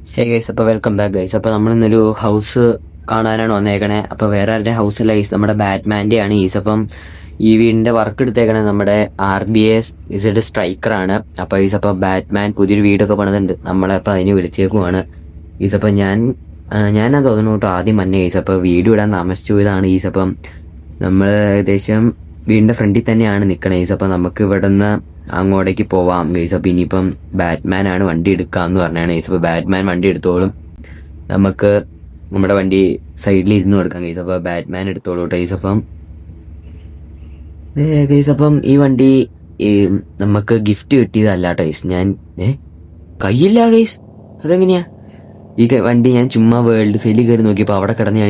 Hey guys, അപ്പോൾ welcome back guys. അപ്പോൾ നമ്മളിന്നൊരു house കാണാനാണ് വന്നേക്കണേ. അപ്പോൾ വേറെ ആരുടെ ഹൗസല്ല ഗൈസ്, നമ്മുടെ ബാറ്റ്മാൻ്റെ ആണ് ഗൈസ്. അപ്പം ഈ വീടിൻ്റെ വർക്ക് എടുത്തേക്കണേ നമ്മുടെ RBS ഇസഡ് സ്ട്രൈക്കറാണ്. അപ്പോൾ ഗൈസ്, അപ്പോൾ ബാറ്റ്മാൻ പുതിയൊരു വീടൊക്കെ പണിതുണ്ട്. നമ്മളപ്പോൾ അതിന് വിളിച്ചേക്കുവാണ് ഗൈസ്. അപ്പം ഞാനാ തോന്നുന്നു കേട്ടോ ആദ്യം മഞ്ഞ ഗൈസ്. അപ്പോൾ വീഡിയോ ഇടാൻ താമസിച്ചു പോയതാണ് ഗൈസ്. അപ്പം നമ്മൾ ഏകദേശം വീടിൻ്റെ ഫ്രണ്ടിൽ തന്നെയാണ് നിൽക്കണേ ഗൈസ്. അപ്പം നമുക്ക് ഇവിടെ നിന്ന് അങ്ങോട്ടേക്ക് പോവാം ഗൈസ്. അപ്പം ഇനിയിപ്പം ബാറ്റ്മാൻ ആണ് വണ്ടി എടുക്കാന്ന് പറഞ്ഞാണ് ഗൈസ്. അപ്പോൾ ബാറ്റ്മാൻ വണ്ടി എടുത്തോളും, നമുക്ക് നമ്മുടെ വണ്ടി സൈഡിൽ ഇരുന്ന് കൊടുക്കാം ഗൈസ്. അപ്പോൾ ബാറ്റ്മാൻ എടുത്തോളൂ ഗൈസ്. അപ്പം അപ്പം ഈ വണ്ടി നമുക്ക് ഗിഫ്റ്റ് കിട്ടിയതല്ല ഗൈസ്. ഞാൻ കയ്യില്ല ഗൈസ്, അതെങ്ങനെയാ? ഈ വണ്ടി ഞാൻ ചുമ്മാ വേൾഡ് സെയിലിൽ കയറി നോക്കിയപ്പോൾ അവിടെ കിടന്ന് ഞാൻ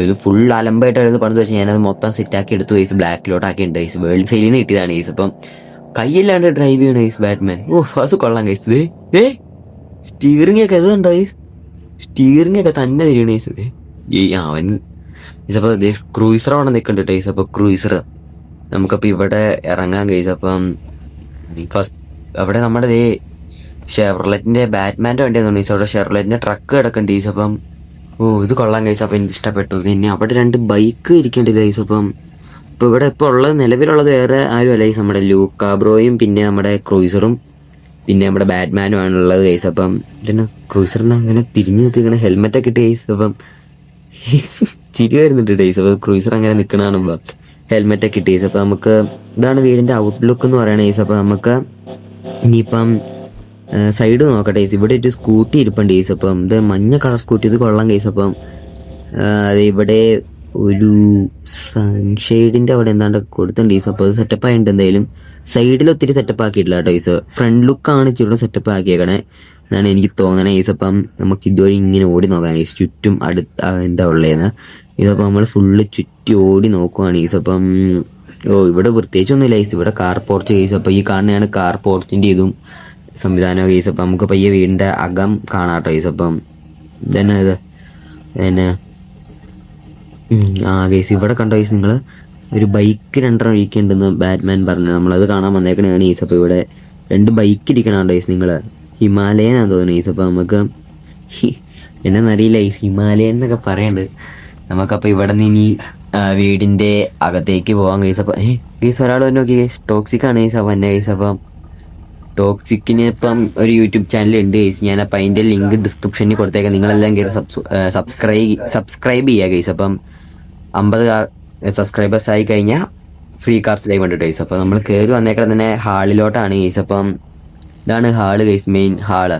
ഇത് ഫുൾ അലമ്പായിട്ടായിരുന്നു പണിത് വെച്ചാൽ ഞാനത് മൊത്തം സെറ്റാക്കി എടുത്തു ഗൈസ്. ബ്ലാക്കിലോട്ടാക്കി ഉണ്ട് ഗൈസ്. വേൾഡ് സെയിലിൽ നിന്ന് കിട്ടിയതാണ് ഗൈസ്. അപ്പം കയ്യില്ലാണ്ട് ഡ്രൈവ് ചെയ്യണ ഗൈസ് ബാറ്റ്മാൻ. അത് കൊള്ളാം ഗൈസ്. സ്റ്റീറിംഗ് ഒക്കെ ഇത് കണ്ടോ ഗൈസ്? സ്റ്റീറിംഗ് ഒക്കെ തന്നെ തരുകയാണ് ഗൈസ്. അവൻ ഗൈസ്. അപ്പോൾ ക്രൂയിസർ അവിടെ നിൽക്കുന്നുണ്ട് ഗൈസ്. അപ്പോൾ ക്രൂയിസർ നമുക്കപ്പോൾ ഇവിടെ ഇറങ്ങാം ഗൈസ്. അപ്പം ഫസ്റ്റ് അവിടെ നമ്മുടെ ഷെവർലെറ്റിന്റെ ബാറ്റ്മാൻ്റെ വണ്ടിയാണെന്ന് ഗൈസ്. അവിടെ ഷെവർലെറ്റിന്റെ ട്രക്ക് കിടക്കുന്നുണ്ട് ഗൈസ്. അപ്പം ഇത് കൊള്ളാം ഗൈസ്. അപ്പം എനിക്ക് ഇഷ്ടപ്പെട്ടു. പിന്നെ അവിടെ 2 ബൈക്ക് ഇരിക്കേണ്ടത് ഗൈസ്. അപ്പം ഇപ്പോൾ ഇവിടെ ഇപ്പോൾ ഉള്ളത് നിലവിലുള്ളത് വേറെ ആരും അല്ല ഗൈസ്, നമ്മുടെ ലൂക്കാ ബ്രോയും പിന്നെ നമ്മുടെ ക്രൂയിസറും പിന്നെ നമ്മുടെ ബാറ്റ്മാനും ആണുള്ളത് ഗൈസ്. അപ്പം ഇതിന് ക്രൂയിസറിന് അങ്ങനെ തിരിഞ്ഞു നിർത്തിക്കണ ഹെൽമെറ്റൊക്കെ ഇട്ട് ഗൈസ്. അപ്പം ചിരി വരുന്നുണ്ട് ഗൈസ്. അപ്പോൾ ക്രൂയിസർ അങ്ങനെ നിൽക്കണതാണുമ്പോൾ ഹെൽമെറ്റൊക്കെ ഇട്ട് ഗൈസ്. അപ്പോൾ നമുക്ക് ഇതാണ് വീടിൻ്റെ ഔട്ട്ലുക്ക് എന്ന് പറയണ ഗൈസ്. അപ്പോൾ നമുക്ക് ഇനിയിപ്പം സൈഡ് നോക്കട്ടെ ഗൈസ്. ഇവിടെ ഒരു സ്കൂട്ടി ഇരിപ്പുണ്ട് ഗൈസ്. അപ്പം ഇത് മഞ്ഞ കളർ സ്കൂട്ടി, ഇത് കൊള്ളാം ഗൈസ്. അപ്പം അത് ഇവിടെ ഒരു സൺഷെയ്ഡിന്റെ അവിടെ എന്താണ്ട് കൊടുത്തിട്ടുണ്ട് ഗൈസ്. അപ്പോൾ അത് സെറ്റപ്പ് ആയിട്ടുണ്ട്. എന്തായാലും സൈഡിൽ ഒത്തിരി സെറ്റപ്പ് ആക്കിയിട്ടില്ല കേട്ടോ ഗൈസ്. ഫ്രണ്ട് ലുക്കാണ് ഇച്ചിരി സെറ്റപ്പ് ആക്കിയേക്കണേ എന്നാണ് എനിക്ക് തോന്നണേ ഗൈസ്. അപ്പം നമുക്ക് ഇതുവരെ ഇങ്ങനെ ഓടി നോക്കാം ഗൈസ്, ചുറ്റും എന്താ ഉള്ളതെന്ന്. ഇതപ്പോൾ നമ്മൾ ഫുള്ള് ചുറ്റി ഓടി നോക്കുവാണ് ഗൈസ്. അപ്പം ഇവിടെ പ്രത്യേകിച്ചൊന്നുമില്ല ഗൈസ്. ഇവിടെ കാർ പോർച്ച് ഗൈസ്. അപ്പോൾ ഈ കാണുന്നതാണ് കാർ പോർച്ചിൻ്റെ ഇതും സംവിധാനം ഗൈസ്. അപ്പം നമുക്ക് പയ്യെ വീടിൻ്റെ അകം കാണാം കേട്ടോ ഗൈസ്. അപ്പം ഇതന്നെ ഇത് പിന്നെ ഗൈസ് ഇവിടെ കണ്ടോ ഗൈസ്, നിങ്ങൾ ഒരു ബൈക്ക് 2 ഇരിക്കുന്നുണ്ടെന്ന് ബാറ്റ്മാൻ പറഞ്ഞു. നമ്മളത് കാണാൻ വന്നേക്കണതാണ് ഗൈസ്. അപ്പോൾ ഇവിടെ 2 ബൈക്ക് ഇരിക്കണുണ്ടോ ഗൈസ്. നിങ്ങൾ ഹിമാലയനാന്ന് തോന്നുന്നു ഗൈസ്. അപ്പോൾ നമുക്ക് എന്നറിയില്ല ഗൈസ്, ഹിമാലയൻ എന്നൊക്കെ പറയുന്നുണ്ട്. നമുക്കപ്പോൾ ഇവിടെ നിന്ന് ഇനി വീടിൻ്റെ അകത്തേക്ക് പോകാം ഗൈസ്. അപ്പം ഗൈസ് ഒരാൾ തന്നെ നോക്കി ഗൈസ്, ടോക്സിക്കാണ് ഗൈസ്. അപ്പം എന്നെ ഗൈസ്. അപ്പം ടോക്സിക്കിന് ഇപ്പം ഒരു യൂട്യൂബ് ചാനൽ ഉണ്ട് ഗൈസ്. ഞാൻ അപ്പം അതിൻ്റെ ലിങ്ക് ഡിസ്ക്രിപ്ഷനിൽ കൊടുത്തേക്കാം. നിങ്ങളെല്ലാം കയറി സബ്സ്ക്രൈബ് ചെയ്യുക ഗൈസ്. അപ്പം 50 സബ്സ്ക്രൈബേഴ്സ് ആയി കഴിഞ്ഞാൽ ഫ്രീ കാർസ് ലൈവ് ഉണ്ട് ഗൈസ്. അപ്പോൾ നമ്മൾ കയറി വന്നേക്കാൻ തന്നെ ഹാളിലോട്ടാണ് ഗൈസ്. അപ്പം ഇതാണ് ഹാള് ഗൈസ്, മെയിൻ ഹാള്.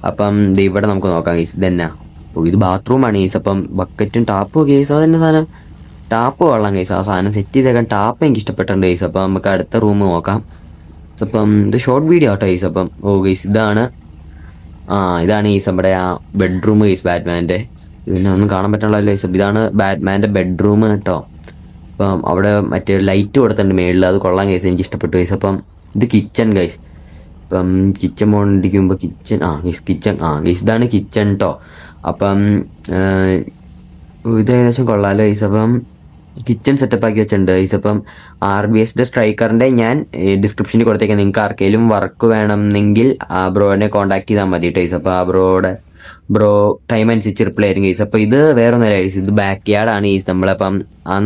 അപ്പം ഇവിടെ നമുക്ക് നോക്കാം ഗൈസ്. ഇതന്നെ ഇത് ബാത്റൂമാണ് ഗൈസ്. അപ്പം ബക്കറ്റും ടാപ്പും ഗൈസ്. അതന്നെ സാധനം ടാപ്പ് കൊള്ളാം ഗൈസ്. ആ സാധനം സെറ്റ് ചെയ്തേക്കാൻ ടാപ്പ് എനിക്ക് ഇഷ്ടപ്പെട്ടിട്ടുണ്ട് ഗൈസ്. അപ്പം നമുക്ക് അടുത്ത റൂം നോക്കാം. അപ്പം ഇത് ഷോർട്ട് വീഡിയോ ആട്ടോ ഗൈസ്. അപ്പം ഗൈസ് ഇതാണ് ഗൈസ് നമ്മുടെ ആ ബെഡ്റൂം ഗൈസ് ബാറ്റ്മാൻ്റെ. ഇതിനെ ഒന്നും കാണാൻ പറ്റണല്ലോ ഗൈസ്. ഇതാണ് ബാറ്റ്മാൻ്റെ ബെഡ്റൂം കേട്ടോ. അപ്പം അവിടെ മറ്റേ ലൈറ്റ് കൊടുത്തിട്ടുണ്ട് മേളിൽ, അത് കൊള്ളാം ഗൈസ്, എനിക്ക് ഇഷ്ടപ്പെട്ടു ഗൈസ്. അപ്പം ഇത് കിച്ചൺ ഗൈസ്. ഇപ്പം കിച്ചൺ പോണ്ടിരിക്കുമ്പോൾ കിച്ചൺ ഗൈസ് ഇതാണ് കിച്ചൺ കേട്ടോ. അപ്പം ഇത് ഏകദേശം കൊള്ളാമല്ലോ ഗൈസ്. അപ്പം കിച്ചൺ സെറ്റപ്പ് ആക്കി വെച്ചിട്ടുണ്ട് ഗൈസ്. അപ്പം RBS സ്ട്രൈക്കറിൻ്റെ ഞാൻ ഡിസ്ക്രിപ്ഷനിൽ കൊടുത്തേക്കാം. നിങ്ങൾക്ക് ആർക്കെങ്കിലും വർക്ക് വേണമെന്നെങ്കിൽ ആ ബ്രോനെ കോൺടാക്ട് ചെയ്താൽ മതി ഗൈസ്. അപ്പോൾ ആ ബ്രോ ടൈം അനുസരിച്ച് റിപ്ലൈ ആയിരിക്കും ഗൈസ്. അപ്പോൾ ഇത് വേറെ ഒന്നുമില്ല ഗൈസ്, ഇത് ബാക്ക് യാർഡാണ് ഗൈസ്. നമ്മളപ്പം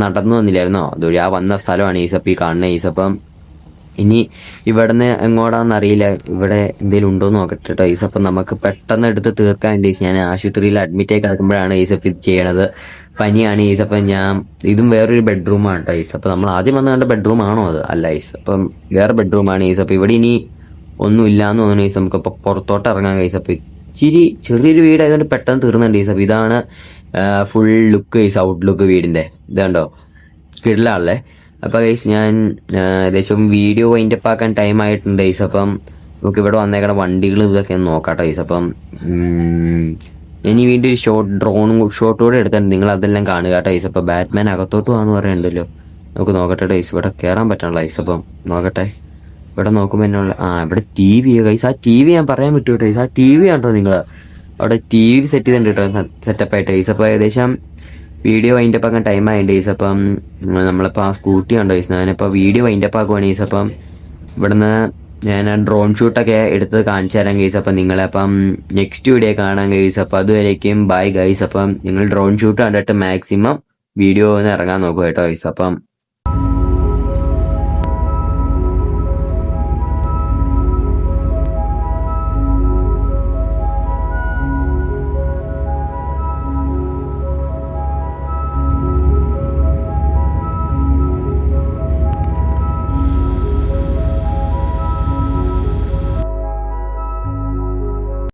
നടന്നു വന്നില്ലായിരുന്നോ, അതൊരു വന്ന സ്ഥലമാണ് ഗൈസ്. അപ്പോൾ ഈ കാണുന്ന ഗൈസ്. അപ്പം ഇനി ഇവിടെ നിന്ന് എങ്ങോട്ടാണെന്ന് അറിയില്ല, ഇവിടെ എന്തെങ്കിലും ഉണ്ടോ എന്ന് നോക്കട്ടെ ഗൈസ്. അപ്പം നമുക്ക് പെട്ടെന്ന് എടുത്ത് തീർക്കാൻ ഗൈസ്. ഞാൻ ആശുപത്രിയിൽ അഡ്മിറ്റ് ആയി കിടക്കുമ്പോഴാണ് ഗൈസ് അപ്പം ഇത് ചെയ്യണത്. പനിയാണ് ഗൈസ്. അപ്പം ഇതും വേറൊരു ബെഡ്റൂമാണ് ഗൈസ്. അപ്പോൾ നമ്മൾ ആദ്യം വന്ന് കണ്ട ബെഡ്റൂം ആണോ അത്? അല്ല ഗൈസ്. അപ്പം വേറെ ബെഡ്റൂമാണ് ഗൈസ്. അപ്പോൾ ഇവിടെ ഇനി ഒന്നും ഇല്ലാന്ന് തോന്നുന്നു ഗൈസ്. നമുക്കപ്പോൾ പുറത്തോട്ട് ഇറങ്ങാം ഗൈസ്. അപ്പോൾ ഇച്ചിരി ചെറിയൊരു വീടായതുകൊണ്ട് പെട്ടെന്ന് തീർന്നുണ്ട് ഗൈസ്. അപ്പോൾ ഇതാണ് full look guys, out look വീടിൻ്റെ. ഇതുണ്ടോ കിടലാണല്ലേ. അപ്പോൾ ഗൈസ് ഞാൻ ഏകദേശം വീഡിയോ വൈൻഡപ്പ് ആക്കാൻ ടൈം ആയിട്ടുണ്ട് ഗൈസ്. അപ്പം നമുക്ക് ഇവിടെ വന്നേക്കണ വണ്ടികൾ ഇതൊക്കെ ഒന്ന് നോക്കാട്ടോ ഗൈസ്. അപ്പം ഇനി വീണ്ടും ഒരു ഷോട്ട് കൂടെ എടുത്തിട്ടുണ്ട്, നിങ്ങൾ അതെല്ലാം കാണുക കേട്ടോ ഗൈസ്. അപ്പോൾ ബാറ്റ്മാൻ അകത്തോട്ട് പോകാന്ന് പറയുന്നുണ്ടല്ലോ. നമുക്ക് നോക്കട്ടെ ഗൈസ്. ഇവിടെ കയറാൻ പറ്റണല്ലോ ഗൈസ്. അപ്പം നോക്കട്ടെ. ഇവിടെ നോക്കുമ്പോൾ എന്നുള്ള ഇവിടെ TV ഗൈസ്. ആ TV ഞാൻ പറയാൻ വിട്ടു കേട്ടോ ഗൈസ്. ആ TV ആണോ നിങ്ങൾ അവിടെ TV സെറ്റ് ചെയ്തിട്ടുണ്ട് കേട്ടോ, സെറ്റപ്പായിട്ട് ഗൈസ്. അപ്പോൾ ഏകദേശം വീഡിയോ വൈൻഡപ്പ് ആക്കാൻ ടൈം ആയിട്ട് ഗൈസ്. അപ്പം നമ്മളിപ്പോൾ ആ സ്കൂട്ടി ഉണ്ടോ ഗൈസ്, ഞാനിപ്പോൾ വീഡിയോ വൈൻഡപ്പ് ആക്കുവാണ് ഗൈസ്. അപ്പം ഇവിടുന്ന് ഞാൻ ആ ഡ്രോൺ ഷൂട്ടൊക്കെ എടുത്ത് കാണിച്ചു തരാം ഗൈസ്. അപ്പം നിങ്ങളെ അപ്പം നെക്സ്റ്റ് വീഡിയോ കാണാൻ ഗൈസ്. അപ്പം അതുവരേക്കും ബൈ ഗൈസ്. അപ്പം നിങ്ങൾ ഡ്രോൺ ഷൂട്ട് കണ്ടിട്ട് മാക്സിമം വീഡിയോ ഒന്ന് ഇറങ്ങാൻ നോക്കുക കേട്ടോ ഗൈസ്. അപ്പം